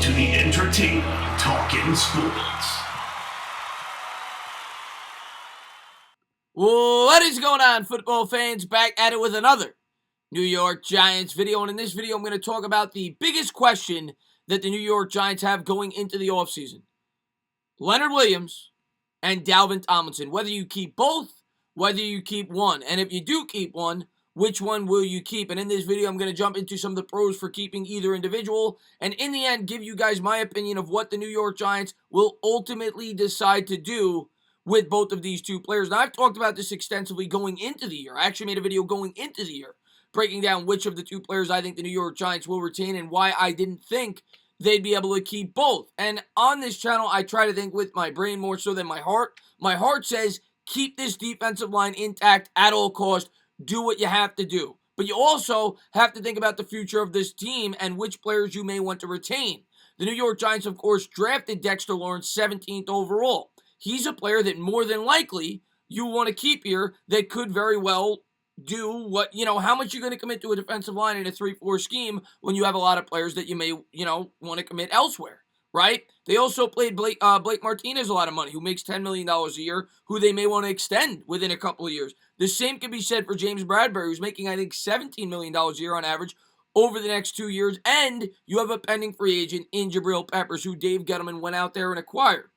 to the entertaining Talkin' Sports. What is going on, football fans? Back at it with another New York Giants video. And in this video, I'm going to talk about the biggest question that the New York Giants have going into the offseason. Leonard Williams and Dalvin Tomlinson. Whether you keep both, whether you keep one. And if you do keep one, which one will you keep? And in this video, I'm going to jump into some of the pros for keeping either individual. And in the end, give you guys my opinion of what the New York Giants will ultimately decide to do with both of these two players. Now, I've talked about this extensively going into the year. I actually made a video going into the year, breaking down which of the two players I think the New York Giants will retain and why I didn't think they'd be able to keep both. And on this channel, I try to think with my brain more so than my heart. My heart says, keep this defensive line intact at all costs. Do what you have to do. But you also have to think about the future of this team and which players you may want to retain. The New York Giants, of course, drafted Dexter Lawrence 17th overall. He's a player that more than likely you want to keep here that could very well do what, how much you're going to commit to a defensive line in a 3-4 scheme when you have a lot of players that you may, want to commit elsewhere, right? They also played Blake Martinez a lot of money, who makes $10 million a year, who they may want to extend within a couple of years. The same can be said for James Bradbury, who's making, I think, $17 million a year on average over the next 2 years. And you have a pending free agent in Jabril Peppers, who Dave Gettleman went out there and acquired.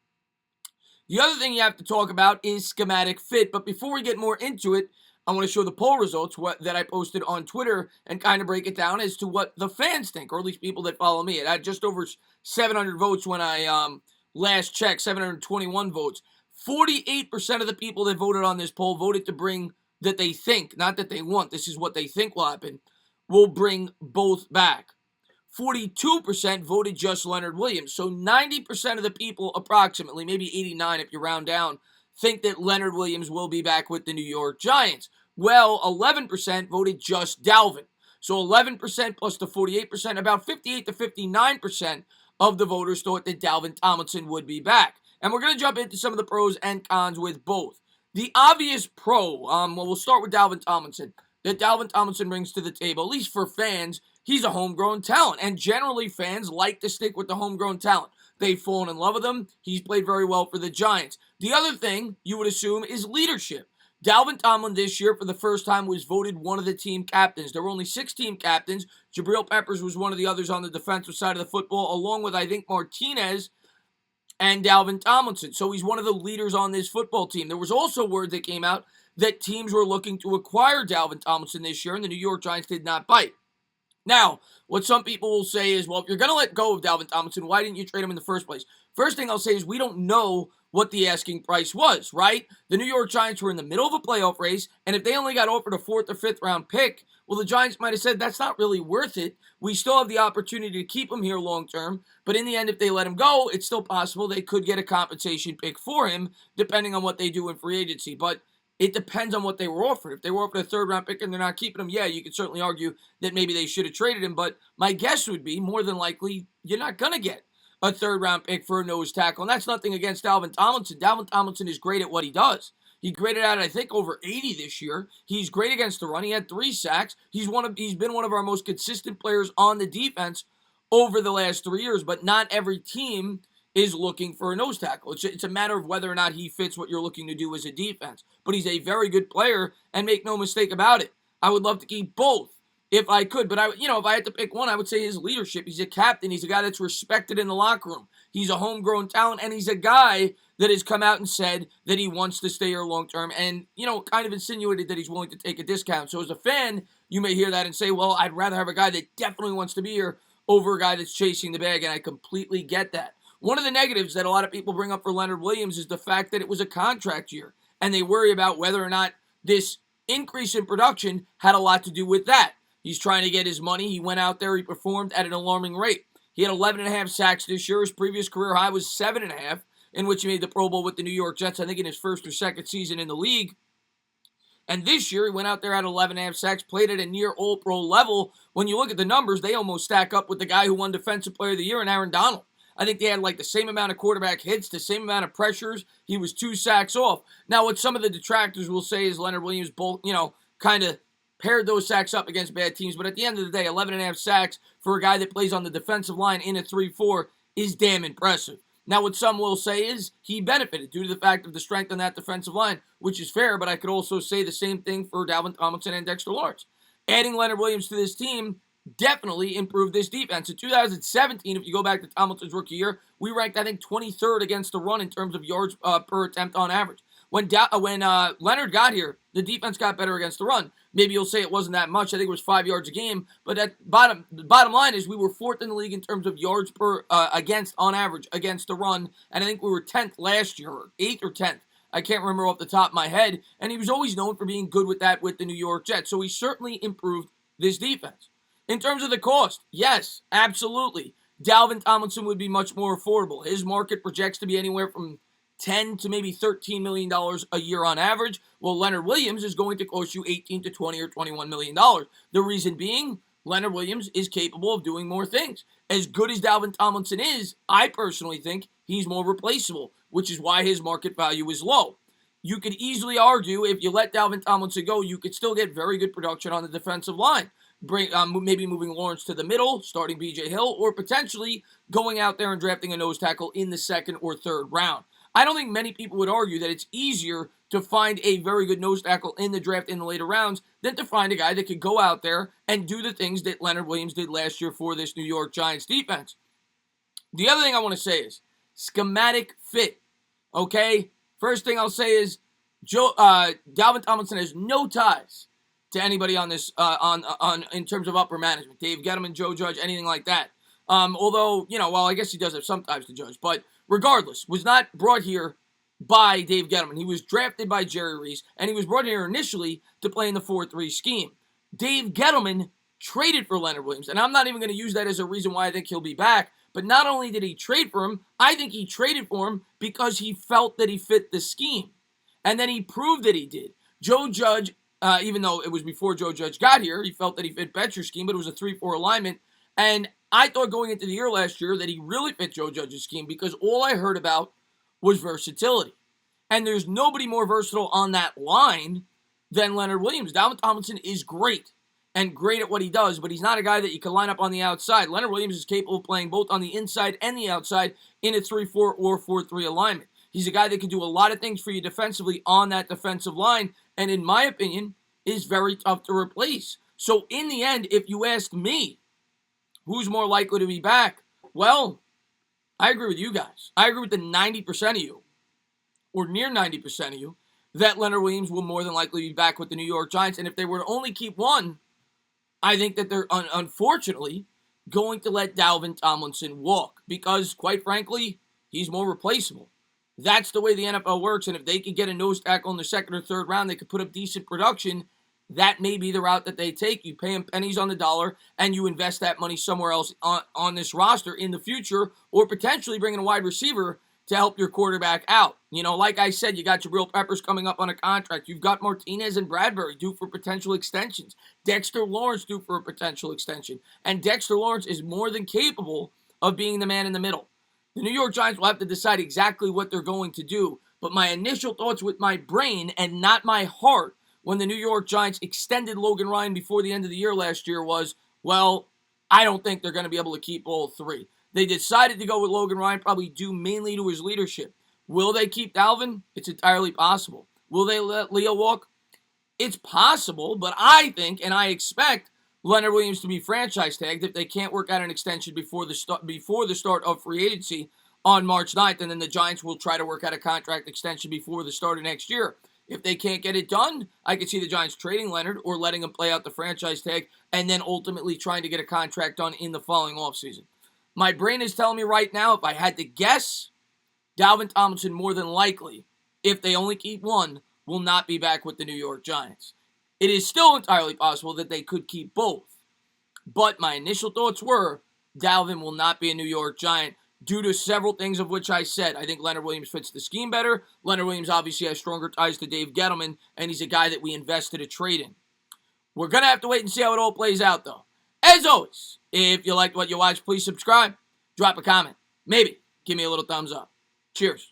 The other thing you have to talk about is schematic fit. But before we get more into it, I want to show the poll results that I posted on Twitter and kind of break it down as to what the fans think, or at least people that follow me. It had just over 700 votes when I last checked, 721 votes. 48% of the people that voted on this poll voted to bring that they think, not that they want, this is what they think will happen, will bring both back. 42% voted just Leonard Williams. So 90% of the people, approximately, maybe 89 if you round down, think that Leonard Williams will be back with the New York Giants. Well, 11% voted just Dalvin. So 11% plus the 48%, about 58 to 59% of the voters thought that Dalvin Tomlinson would be back. And we're going to jump into some of the pros and cons with both. The obvious pro, we'll start with Dalvin Tomlinson, that Dalvin Tomlinson brings to the table, at least for fans. He's a homegrown talent, and generally fans like to stick with the homegrown talent. They've fallen in love with him. He's played very well for the Giants. The other thing you would assume is leadership. Dalvin Tomlin this year, for the first time, was voted one of the team captains. There were only 6 team captains. Jabril Peppers was one of the others on the defensive side of the football, along with, I think, Martinez and Dalvin Tomlinson. So he's one of the leaders on this football team. There was also word that came out that teams were looking to acquire Dalvin Tomlinson this year, and the New York Giants did not bite. Now, what some people will say is, well, if you're going to let go of Dalvin Tomlinson, why didn't you trade him in the first place? First thing I'll say is we don't know what the asking price was, right? The New York Giants were in the middle of a playoff race, and if they only got offered a 4th or 5th round pick, well, the Giants might have said, that's not really worth it. We still have the opportunity to keep him here long term, but in the end, if they let him go, it's still possible they could get a compensation pick for him, depending on what they do in free agency. But it depends on what they were offered. If they were offered a 3rd round pick and they're not keeping him, yeah, you could certainly argue that maybe they should have traded him. But my guess would be, more than likely, you're not going to get a 3rd round pick for a nose tackle. And that's nothing against Dalvin Tomlinson. Dalvin Tomlinson is great at what he does. He graded out, I think, over 80 this year. He's great against the run. He had 3 sacks. He's been one of our most consistent players on the defense over the last 3 years. But not every team is looking for a nose tackle. It's a matter of whether or not he fits what you're looking to do as a defense. But he's a very good player, and make no mistake about it, I would love to keep both if I could. But if I had to pick one, I would say his leadership. He's a captain. He's a guy that's respected in the locker room. He's a homegrown talent, and he's a guy that has come out and said that he wants to stay here long term, and kind of insinuated that he's willing to take a discount. So as a fan, you may hear that and say, well, I'd rather have a guy that definitely wants to be here over a guy that's chasing the bag, and I completely get that. One of the negatives that a lot of people bring up for Leonard Williams is the fact that it was a contract year, and they worry about whether or not this increase in production had a lot to do with that. He's trying to get his money. He went out there. He performed at an alarming rate. He had 11.5 sacks this year. His previous career high was 7.5, in which he made the Pro Bowl with the New York Jets, I think in his 1st or 2nd season in the league. And this year, he went out there, had 11.5 sacks, played at a near all-pro level. When you look at the numbers, they almost stack up with the guy who won Defensive Player of the Year in Aaron Donald. I think they had like the same amount of quarterback hits, the same amount of pressures. He was 2 sacks off. Now, what some of the detractors will say is Leonard Williams both, kind of paired those sacks up against bad teams. But at the end of the day, 11.5 sacks for a guy that plays on the defensive line in a 3-4 is damn impressive. Now, what some will say is he benefited due to the fact of the strength on that defensive line, which is fair, but I could also say the same thing for Dalvin Tomlinson and Dexter Lawrence. Adding Leonard Williams to this team definitely improved this defense. In 2017, if you go back to Tomlinson's rookie year, we ranked, I think, 23rd against the run in terms of yards per attempt on average. When Leonard got here, the defense got better against the run. Maybe you'll say it wasn't that much. I think it was 5 yards a game. But the bottom line is we were 4th in the league in terms of yards per against on average against the run. And I think we were 10th last year, or 8th or 10th. I can't remember off the top of my head. And he was always known for being good with that with the New York Jets. So he certainly improved this defense. In terms of the cost, yes, absolutely. Dalvin Tomlinson would be much more affordable. His market projects to be anywhere from $10 to maybe $13 million a year on average. Well, Leonard Williams is going to cost you $18 to $20 or $21 million. The reason being, Leonard Williams is capable of doing more things. As good as Dalvin Tomlinson is, I personally think he's more replaceable, which is why his market value is low. You could easily argue if you let Dalvin Tomlinson go, you could still get very good production on the defensive line. Maybe moving Lawrence to the middle, starting B.J. Hill, or potentially going out there and drafting a nose tackle in the 2nd or 3rd round. I don't think many people would argue that it's easier to find a very good nose tackle in the draft in the later rounds than to find a guy that could go out there and do the things that Leonard Williams did last year for this New York Giants defense. The other thing I want to say is schematic fit. Okay? First thing I'll say is Dalvin Tomlinson has no ties to anybody on this in terms of upper management. Dave Gettleman, Joe Judge, anything like that. Although, I guess he does have some ties to Judge, but regardless, was not brought here by Dave Gettleman. He was drafted by Jerry Reese, and he was brought here initially to play in the 4-3 scheme. Dave Gettleman traded for Leonard Williams, and I'm not even going to use that as a reason why I think he'll be back, but not only did he trade for him, I think he traded for him because he felt that he fit the scheme, and then he proved that he did. Joe Judge, even though it was before Joe Judge got here, he felt that he fit Betcher's scheme, but it was a 3-4 alignment, and I thought going into the year last year that he really fit Joe Judge's scheme because all I heard about was versatility. And there's nobody more versatile on that line than Leonard Williams. Dalvin Tomlinson is great and great at what he does, but he's not a guy that you can line up on the outside. Leonard Williams is capable of playing both on the inside and the outside in a 3-4 or 4-3 alignment. He's a guy that can do a lot of things for you defensively on that defensive line, and in my opinion, is very tough to replace. So in the end, if you asked me, who's more likely to be back? Well, I agree with you guys. I agree with the 90% of you, or near 90% of you, that Leonard Williams will more than likely be back with the New York Giants. And if they were to only keep one, I think that they're unfortunately going to let Dalvin Tomlinson walk because, quite frankly, he's more replaceable. That's the way the NFL works, and if they could get a nose tackle in the 2nd or 3rd round, they could put up decent production. That may be the route that they take. You pay them pennies on the dollar, and you invest that money somewhere else on this roster in the future, or potentially bring in a wide receiver to help your quarterback out. Like I said, you got Jabril Peppers coming up on a contract. You've got Martinez and Bradbury due for potential extensions. Dexter Lawrence due for a potential extension. And Dexter Lawrence is more than capable of being the man in the middle. The New York Giants will have to decide exactly what they're going to do, but my initial thoughts with my brain and not my heart when the New York Giants extended Logan Ryan before the end of the year last year was, well, I don't think they're going to be able to keep all three. They decided to go with Logan Ryan, probably due mainly to his leadership. Will they keep Dalvin? It's entirely possible. Will they let Leo walk? It's possible, but I think and I expect Leonard Williams to be franchise tagged if they can't work out an extension before the start of free agency on March 9th, and then the Giants will try to work out a contract extension before the start of next year. If they can't get it done, I could see the Giants trading Leonard or letting him play out the franchise tag and then ultimately trying to get a contract done in the following offseason. My brain is telling me right now, if I had to guess, Dalvin Tomlinson more than likely, if they only keep one, will not be back with the New York Giants. It is still entirely possible that they could keep both. But my initial thoughts were Dalvin will not be a New York Giant due to several things of which I said. I think Leonard Williams fits the scheme better. Leonard Williams obviously has stronger ties to Dave Gettleman, and he's a guy that we invested a trade in. We're going to have to wait and see how it all plays out, though. As always, if you liked what you watched, please subscribe, drop a comment, maybe give me a little thumbs up. Cheers.